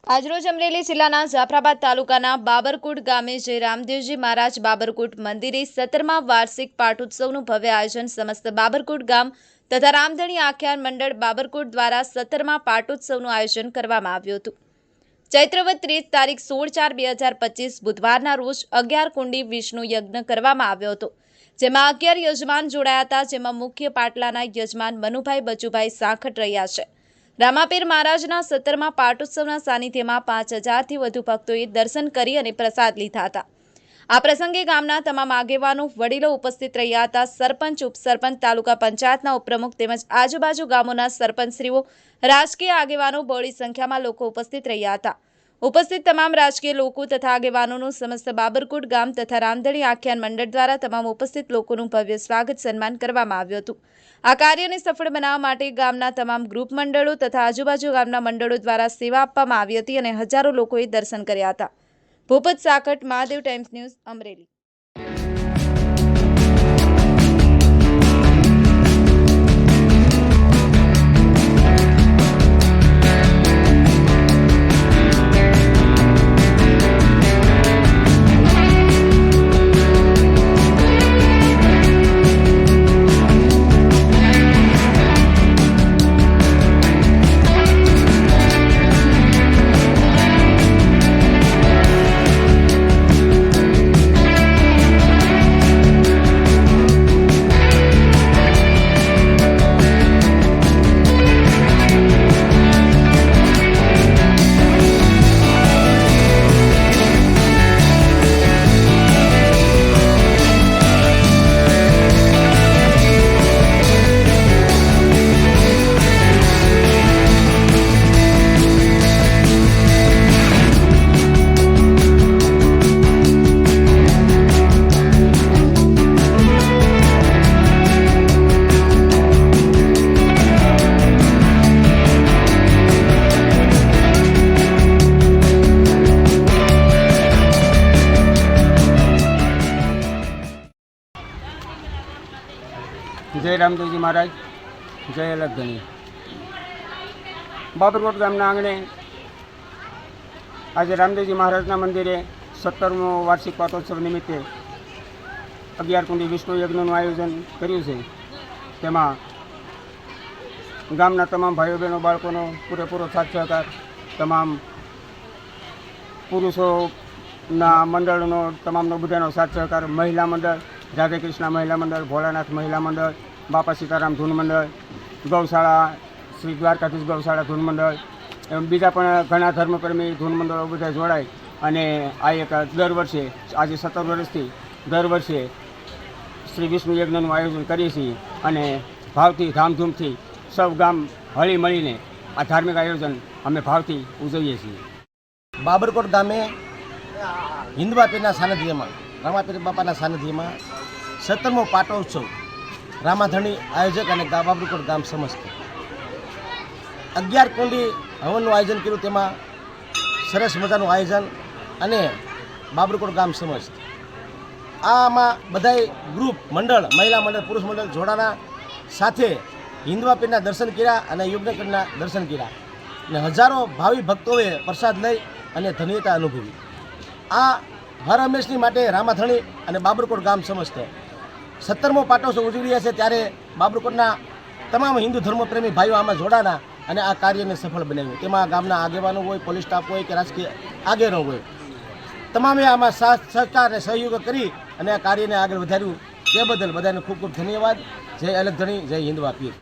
આજરોજ અમરેલી જિલ્લાના જાફરાબાદ તાલુકાના બાબરકોટ ગામે જય રામદેવજી મહારાજ બાબરકોટ મંદિરે 17મા વાર્ષિક પાટોત્સવનું ભવ્ય આયોજન સમસ્ત બાબરકોટ ગામ તથા રામધણી આખ્યાન મંડળ બાબરકોટ દ્વારા 17મા પાટોત્સવનું આયોજન કરવામાં આવ્યું હતું। ચૈત્રવદ 30 તારીખ 16/4/2025 બુધવારના રોજ 11 કુંડી વિષ્ણુ યજ્ઞ કરવામાં આવ્યો હતો, જેમાં 11 યજમાન જોડાયા હતા, જેમાં મુખ્ય પાટલાના યજમાન મનુભાઈ બચુભાઈ સાંખટ રહ્યા છે। રામાપીર મહારાજના 17મા પાટોત્સવના સાનિધ્યમાં 5000થી વધુ ભક્તોએ દર્શન કરી અને પ્રસાદ લીધા હતા। આ પ્રસંગે ગામના તમામ આગેવાનો વડીલો ઉપસ્થિત રહ્યા હતા। સરપંચ, ઉપસરપંચ, તાલુકા પંચાયતના ઉપપ્રમુખ તેમજ આજુબાજુ ગામોના સરપંચશ્રીઓ, રાજકીય આગેવાનો બહોળી સંખ્યામાં લોકો ઉપસ્થિત રહ્યા હતા। ઉપસ્થિત તમામ રાજકીય લોકો તથા આગેવાનોનું સમસ્ત બાબરકોટ ગામ તથા રામધણી આખ્યાન મંડળ દ્વારા તમામ ઉપસ્થિત લોકોનું ભવ્ય સ્વાગત સન્માન કરવામાં આવ્યું હતું। આ કાર્યને સફળ બનાવવા માટે ગામના તમામ ગ્રુપ મંડળો તથા આજુબાજુ ગામના મંડળો દ્વારા સેવા આપવામાં આવી હતી અને હજારો લોકોએ દર્શન કર્યા હતા। Bhupat Sakat, Mahadev times news, Amreli. जय रामदेवजी महाराज, जय अलगधणी। बाबरकोट गामना आंगणे आज रामदेवजी महाराजना मंदिरे 17मो वार्षिक पाटोत्सव निमित्ते 11 कुंडी विष्णु यज्ञનું आयोजन કર્યું છે। તેમાં ગામના તમામ ભાઈઓ બહેનો બાળકોનો પૂરેપૂરો સાથ સહકાર, તમામ પુરુષોના મંડળનો તમામનો બધાનો સાથ સહકાર, મહિલા મંડળ રાધે કૃષ્ણ મહિલા મંડળ, ભોળાનાથ મહિલા મંડળ, બાપા સીતારામ ધૂન મંડળ, ગૌશાળા શ્રી દ્વારકાધીશ ગૌશાળા ધૂન મંડળ, એમ બીજા પણ ઘણા ધર્મપ્રેમી ધૂન મંડળો બધા જોડાય અને આ એક દર વર્ષે આજે 17 વર્ષથી દર વર્ષે શ્રી વિષ્ણુ યજ્ઞનું આયોજન કરીએ છીએ અને ભાવથી ધામધૂમથી સૌ ગામ હળી મળીને આ ધાર્મિક આયોજન અમે ભાવથી ઉજવીએ છીએ। બાબરકોટ ગામે હિન્દવા પીરના સાનિધ્યમાં, રામાપીર બાપાના સાનિધ્યમાં 17મો પાટોત્સવ રામાધણી આયોજક અને બાબરકોટ ગામ સમસ્ત 11 કુંડી હવનનું આયોજન કર્યું। તેમાં સરસ મજાનું આયોજન અને બાબરકોટ ગામ સમસ્ત આમાં બધાય ગ્રુપ મંડળ, મહિલા મંડળ, પુરુષ મંડળ જોડાના સાથે હિન્દવા પીરના દર્શન કર્યા અને યુગ્નકરના દર્શન કર્યા અને હજારો ભાવિ ભક્તોએ પ્રસાદ લઈ અને ધન્યતા અનુભવી। આ હર હંમેશની માટે રામાધણી અને બાબરકોટ ગામ સમસ્ત 17મો પાટોત્સવ ઉજવી રહ્યા છે, ત્યારે બાબરકોટના તમામ હિન્દુ ધર્મપ્રેમી ભાઈઓ આમાં જોડાના અને આ કાર્યને સફળ બનાવ્યું। તેમાં ગામના આગેવાનો હોય, પોલીસ સ્ટાફ હોય કે રાજકીય આગેવાનો હોય, તમામે આમાં સાથ સહકાર અને સહયોગ કરી અને આ કાર્યને આગળ વધાર્યું। તે બદલ બધાને ખૂબ ખૂબ ધન્યવાદ। જય અલગધણી, જય હિન્દવા પીર।